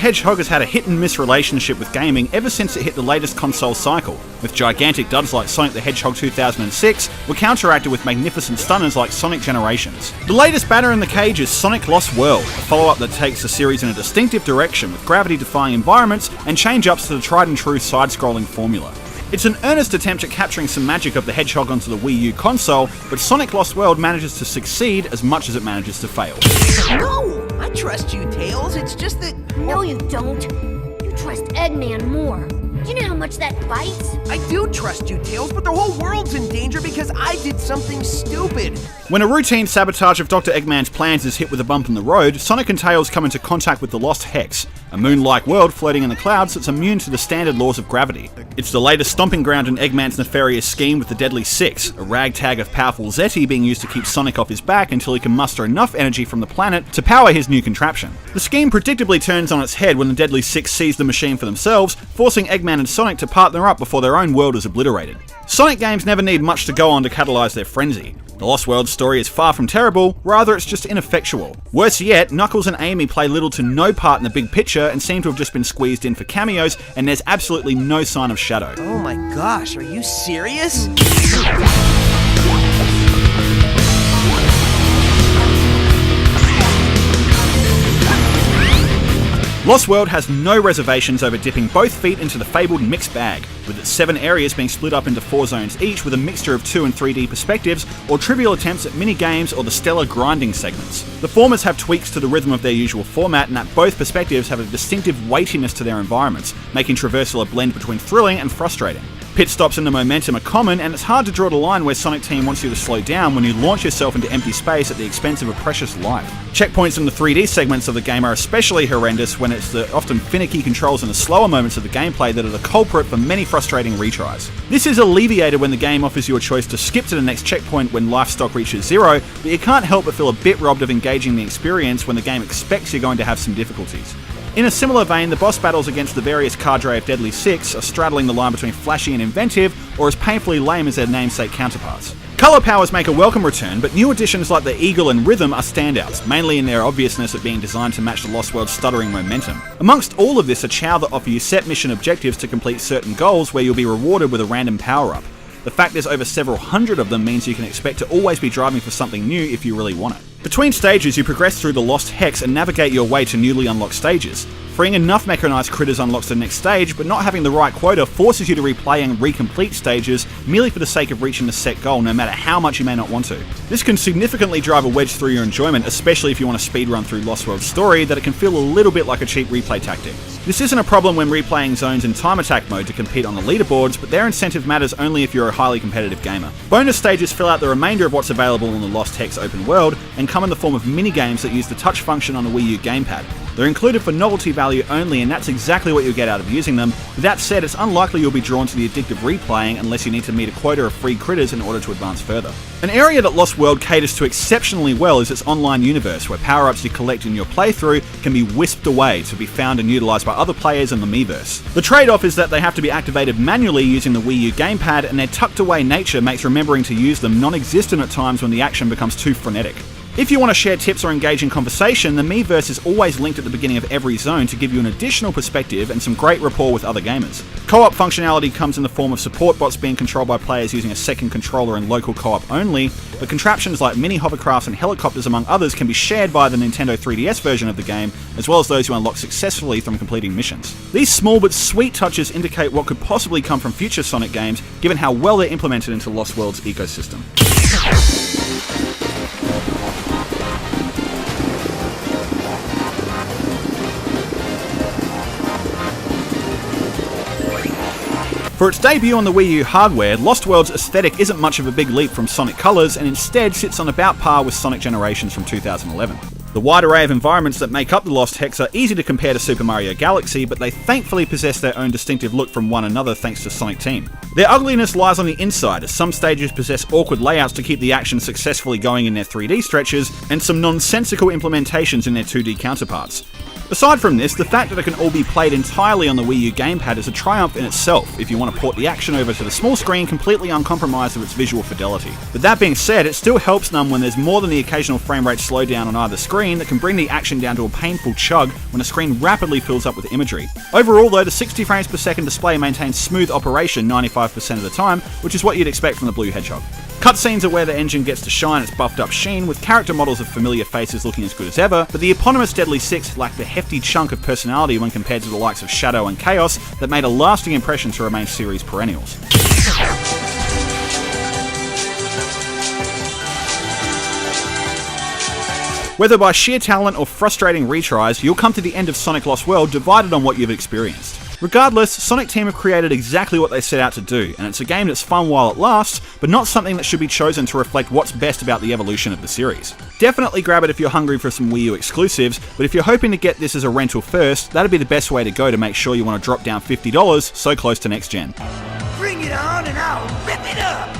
Hedgehog has had a hit-and-miss relationship with gaming ever since it hit the latest console cycle, with gigantic duds like Sonic the Hedgehog 2006 were counteracted with magnificent stunners like Sonic Generations. The latest batter in the cage is Sonic Lost World, a follow-up that takes the series in a distinctive direction with gravity-defying environments and change-ups to the tried-and-true side-scrolling formula. It's an earnest attempt at capturing some magic of the Hedgehog onto the Wii U console, but Sonic Lost World manages to succeed as much as it manages to fail. No! I trust you, Tails. It's just that... No, you don't. You trust Eggman more. Do you know how much that bites? I do trust you, Tails, but the whole world's in danger because I did something stupid. When a routine sabotage of Dr. Eggman's plans is hit with a bump in the road, Sonic and Tails come into contact with the Lost Hex, a moon-like world floating in the clouds that's immune to the standard laws of gravity. It's the latest stomping ground in Eggman's nefarious scheme with the Deadly Six, a ragtag of powerful Zeti being used to keep Sonic off his back until he can muster enough energy from the planet to power his new contraption. The scheme predictably turns on its head when the Deadly Six seize the machine for themselves, forcing Eggman and Sonic to partner up before their own world is obliterated. Sonic games never need much to go on to catalyse their frenzy. The Lost World story is far from terrible, rather it's just ineffectual. Worse yet, Knuckles and Amy play little to no part in the big picture and seem to have just been squeezed in for cameos, and there's absolutely no sign of Shadow. Oh my gosh, are you serious? Lost World has no reservations over dipping both feet into the fabled mixed bag, with its 7 areas being split up into 4 zones each with a mixture of 2 and 3D perspectives, or trivial attempts at mini-games or the stellar grinding segments. The formers have tweaks to the rhythm of their usual format, and that both perspectives have a distinctive weightiness to their environments, making traversal a blend between thrilling and frustrating. Pit stops in the momentum are common, and it's hard to draw the line where Sonic Team wants you to slow down when you launch yourself into empty space at the expense of a precious life. Checkpoints in the 3D segments of the game are especially horrendous when it's the often finicky controls in the slower moments of the gameplay that are the culprit for many frustrating retries. This is alleviated when the game offers you a choice to skip to the next checkpoint when life stock reaches 0, but you can't help but feel a bit robbed of engaging the experience when the game expects you're going to have some difficulties. In a similar vein, the boss battles against the various cadre of Deadly Six are straddling the line between flashy and inventive, or as painfully lame as their namesake counterparts. Colour powers make a welcome return, but new additions like the Eagle and Rhythm are standouts, mainly in their obviousness of being designed to match the Lost World's stuttering momentum. Amongst all of this are Chow that offer you set mission objectives to complete certain goals where you'll be rewarded with a random power-up. The fact there's over several hundred of them means you can expect to always be driving for something new if you really want it. Between stages, you progress through the Lost Hex and navigate your way to newly unlocked stages. Freeing enough mechanized critters unlocks the next stage, but not having the right quota forces you to replay and recomplete stages merely for the sake of reaching the set goal, no matter how much you may not want to. This can significantly drive a wedge through your enjoyment, especially if you want to speedrun through Lost World's story, that it can feel a little bit like a cheap replay tactic. This isn't a problem when replaying zones in time attack mode to compete on the leaderboards, but their incentive matters only if you're a highly competitive gamer. Bonus stages fill out the remainder of what's available in the Lost Hex open world, and come in the form of mini-games that use the touch function on the Wii U gamepad. They're included for novelty value only, and that's exactly what you'll get out of using them. With that said, it's unlikely you'll be drawn to the addictive replaying unless you need to meet a quota of free critters in order to advance further. An area that Lost World caters to exceptionally well is its online universe, where power-ups you collect in your playthrough can be whisked away to be found and utilised by other players in the Miiverse. The trade-off is that they have to be activated manually using the Wii U gamepad, and their tucked-away nature makes remembering to use them non-existent at times when the action becomes too frenetic. If you want to share tips or engage in conversation, the Miiverse is always linked at the beginning of every zone to give you an additional perspective and some great rapport with other gamers. Co-op functionality comes in the form of support bots being controlled by players using a second controller and local co-op only, but contraptions like mini hovercrafts and helicopters among others can be shared by the Nintendo 3DS version of the game, as well as those you unlock successfully from completing missions. These small but sweet touches indicate what could possibly come from future Sonic games, given how well they're implemented into Lost World's ecosystem. For its debut on the Wii U hardware, Lost World's aesthetic isn't much of a big leap from Sonic Colors, and instead sits on about par with Sonic Generations from 2011. The wide array of environments that make up the Lost Hex are easy to compare to Super Mario Galaxy, but they thankfully possess their own distinctive look from one another thanks to Sonic Team. Their ugliness lies on the inside, as some stages possess awkward layouts to keep the action successfully going in their 3D stretches, and some nonsensical implementations in their 2D counterparts. Aside from this, the fact that it can all be played entirely on the Wii U gamepad is a triumph in itself if you want to port the action over to the small screen completely uncompromised of its visual fidelity. But that being said, it still helps none when there's more than the occasional frame rate slowdown on either screen, screen that can bring the action down to a painful chug when a screen rapidly fills up with imagery. Overall though, the 60 frames per second display maintains smooth operation 95% of the time, which is what you'd expect from the Blue Hedgehog. Cutscenes are where the engine gets to shine its buffed up sheen, with character models of familiar faces looking as good as ever, but the eponymous Deadly Six lack the hefty chunk of personality when compared to the likes of Shadow and Chaos that made a lasting impression to remain series perennials. Whether by sheer talent or frustrating retries, you'll come to the end of Sonic Lost World divided on what you've experienced. Regardless, Sonic Team have created exactly what they set out to do, and it's a game that's fun while it lasts, but not something that should be chosen to reflect what's best about the evolution of the series. Definitely grab it if you're hungry for some Wii U exclusives, but if you're hoping to get this as a rental first, that'd be the best way to go to make sure you want to drop down $50 so close to next gen. Bring it on and I'll rip it up!